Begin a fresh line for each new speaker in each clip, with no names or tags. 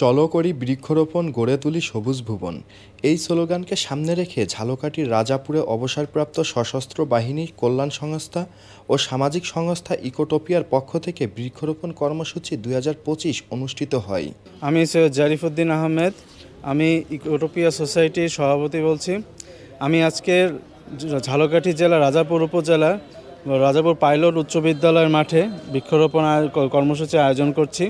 চলো করি বৃক্ষরোপণ, গড়ে তুলি সবুজ ভুবন। এই স্লোগানকে সামনে রেখে ঝালকাঠির রাজাপুরে অবসরপ্রাপ্ত সশস্ত্র বাহিনী কল্যাণ সংস্থা ও সামাজিক সংস্থা ইকোটোপিয়ার পক্ষ থেকে বৃক্ষরোপণ কর্মসূচি 2025 অনুষ্ঠিত হয়।
আমি সৈয়দ জারিফউদ্দিন আহমেদ, আমি ইকোটোপিয়া সোসাইটির সভাপতি বলছি। আমি আজকের ঝালকাঠি জেলা রাজাপুর উপজেলা রাজাপুর পাইলট উচ্চ বিদ্যালয়ের মাঠে বৃক্ষরোপণ কর্মসূচি আয়োজন করছি।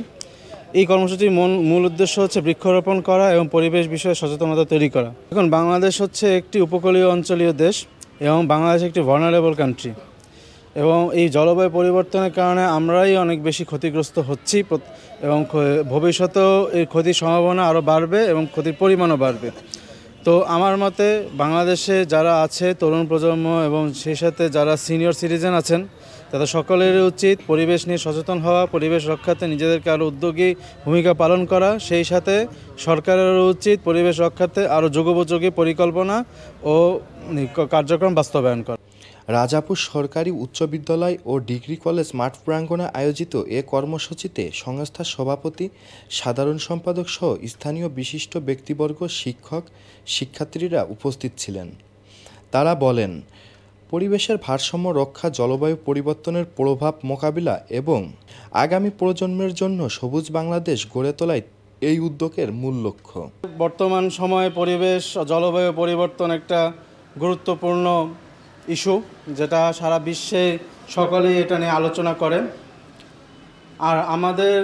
এই কর্মসূচির মূল উদ্দেশ্য হচ্ছে বৃক্ষরোপণ করা এবং পরিবেশ বিষয়ে সচেতনতা তৈরি করা। এখন বাংলাদেশ হচ্ছে একটি উপকূলীয় অঞ্চলীয় দেশ এবং বাংলাদেশ একটি ভালনারেবল কান্ট্রি, এবং এই জলবায়ু পরিবর্তনের কারণে আমরাই অনেক বেশি ক্ষতিগ্রস্ত হচ্ছি এবং ভবিষ্যতেও এই ক্ষতির সম্ভাবনা আরও বাড়বে এবং ক্ষতির পরিমাণও বাড়বে। তো আমার মতে বাংলাদেশে যারা আছে তরুণ প্রজন্ম এবং সেই সাথে যারা সিনিয়র সিটিজেন আছেন, তাদের সকলেরই উচিত পরিবেশ নিয়ে সচেতন হওয়া, পরিবেশ রক্ষাতে নিজেদেরকে আরও উদ্যোগী ভূমিকা পালন করা। সেই সাথে সরকারেরও উচিত পরিবেশ রক্ষাতে আরও যুগোপযোগী পরিকল্পনা ও কার্যক্রম বাস্তবায়ন করা।
রাজাপুর সরকারি উচ্চ বিদ্যালয় ও ডিগ্রি কলেজ মাঠ প্রাঙ্গণে আয়োজিত এ কর্মসূচিতে সংস্থার সভাপতি, সাধারণ সম্পাদক সহ স্থানীয় বিশিষ্ট ব্যক্তিবর্গ, শিক্ষক, শিক্ষার্থীরা উপস্থিত ছিলেন। তারা বলেন, পরিবেশের ভারসাম্য রক্ষা, জলবায়ু পরিবর্তনের প্রভাব মোকাবিলা এবং আগামী প্রজন্মের জন্য সবুজ বাংলাদেশ গড়ে তোলাই এই উদ্যোগের মূল লক্ষ্য।
বর্তমান সময়ে পরিবেশ ও জলবায়ু পরিবর্তন একটা গুরুত্বপূর্ণ ইস্যু, যেটা সারা বিশ্বে সকলেই এটা নিয়ে আলোচনা করেন। আর আমাদের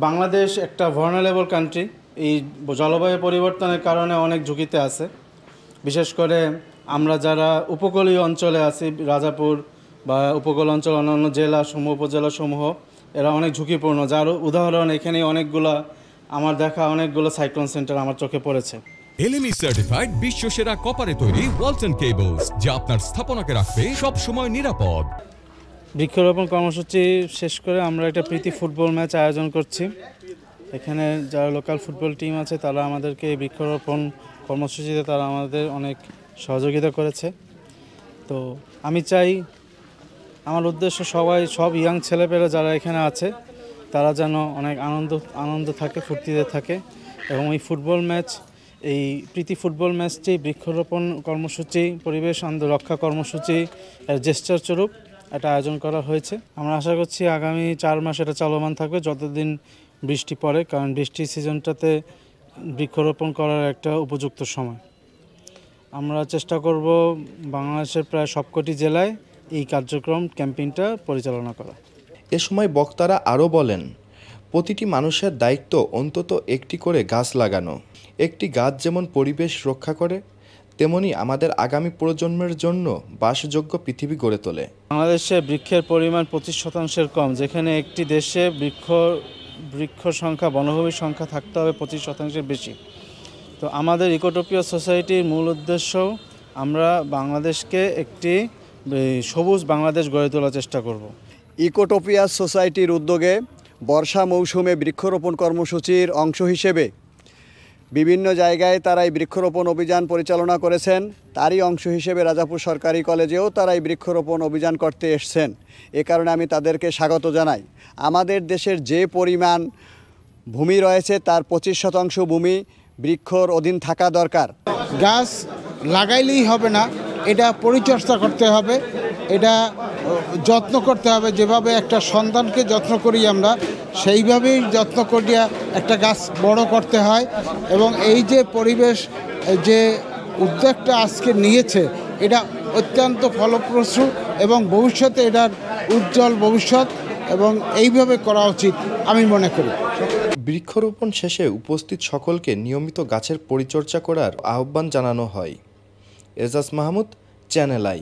বাংলাদেশ একটা ভালনারেবল কান্ট্রি, এই জলবায়ু পরিবর্তনের কারণে অনেক ঝুঁকিতে আছে। বিশেষ করে আমরা যারা উপকূলীয় অঞ্চলে আছি, রাজাপুর বা উপকূল অঞ্চল, অন্যান্য জেলা সমূহ, উপজেলা সমূহ, এরা অনেক ঝুঁকিপূর্ণ। যার উদাহরণ এখানে আমার দেখা অনেকগুলো সাইক্লোন সেন্টার আমার চোখে পড়েছে।
এলএমই সার্টিফাইড বিশ্বসেরা কপারে তৈরি ওয়ালটন কেবলস, যা আপনার স্থাপনাকে রাখবে সব সময় নিরাপদ।
বৃক্ষরোপণ কর্মসূচি শেষ করে আমরা একটা প্রীতি ফুটবল ম্যাচ আয়োজন করছি। এখানে যারা লোকাল ফুটবল টিম আছে তারা আমাদেরকে এই বৃক্ষরোপণ কর্মসূচিতে তারা আমাদের অনেক সহযোগিতা করেছে। তো আমি চাই, আমার উদ্দেশ্য সব ইয়াং ছেলেপেলে যারা এখানে আছে তারা যেন অনেক আনন্দ থাকে, ফুর্তিতে থাকে। এবং এই ফুটবল ম্যাচ, এই প্রীতি ফুটবল ম্যাচটি বৃক্ষরোপণ কর্মসূচি, পরিবেশ রক্ষা কর্মসূচি এর জেস্টার স্বরূপ এটা আয়োজন করা হয়েছে। আমরা আশা করছি আগামী 4 মাস এটা চলমান থাকবে, যতদিন বৃষ্টি পড়ে, কারণ বৃষ্টির সিজনটাতে বৃক্ষরোপণ করার একটা উপযুক্ত সময়। আমরা চেষ্টা করব বাংলাদেশের প্রায় সবকটি জেলায় এই কার্যক্রম ক্যাম্পেইনটা পরিচালনা করা।
এ সময় বক্তারা আরও বলেন, প্রতিটি মানুষের দায়িত্ব অন্তত একটি করে গাছ লাগানো। একটি গাছ যেমন পরিবেশ রক্ষা করে, তেমনি আমাদের আগামী প্রজন্মের জন্য বাসযোগ্য পৃথিবী গড়ে তোলে।
বাংলাদেশে বৃক্ষের পরিমাণ 25%-এর কম, যেখানে একটি দেশে বৃক্ষ সংখ্যা, বনভূমির সংখ্যা থাকতে হবে 25%-এর বেশি। তো আমাদের ইকোটোপিয়া সোসাইটির মূল উদ্দেশ্য, আমরা বাংলাদেশকে একটি সবুজ বাংলাদেশ গড়ে তোলার চেষ্টা করব।
ইকোটোপিয়া সোসাইটির উদ্যোগে বর্ষা মৌসুমে বৃক্ষরোপণ কর্মসূচির অংশ হিসেবে বিভিন্ন জায়গায় তারা এই বৃক্ষরোপণ অভিযান পরিচালনা করেছেন। তারই অংশ হিসেবে রাজাপুর সরকারি কলেজেও তারা এই বৃক্ষরোপণ অভিযান করতে এসছেন। এ কারণে আমি তাদেরকে স্বাগত জানাই। আমাদের দেশের যে পরিমাণ ভূমি রয়েছে তার 25% ভূমি বৃক্ষর অধীন থাকা দরকার।
গাছ লাগাইলেই হবে না, এটা পরিচর্যা করতে হবে, এটা যত্ন করতে হবে। যেভাবে একটা সন্তানকে যত্ন করি আমরা, সেইভাবেই যত্ন করিয়া একটা গাছ বড় করতে হয়। এবং এই যে পরিবেশ যে উদ্যোগটা আজকে নিয়েছে, এটা অত্যন্ত ফলপ্রসূ এবং ভবিষ্যতে এটার উজ্জ্বল ভবিষ্যৎ এবং এইভাবে করা উচিত আমি মনে করি।
বৃক্ষরোপণ শেষে উপস্থিত সকলকে নিয়মিত গাছের পরিচর্যা করার আহ্বান জানানো হয়। Ejaz Mahmud, channel I.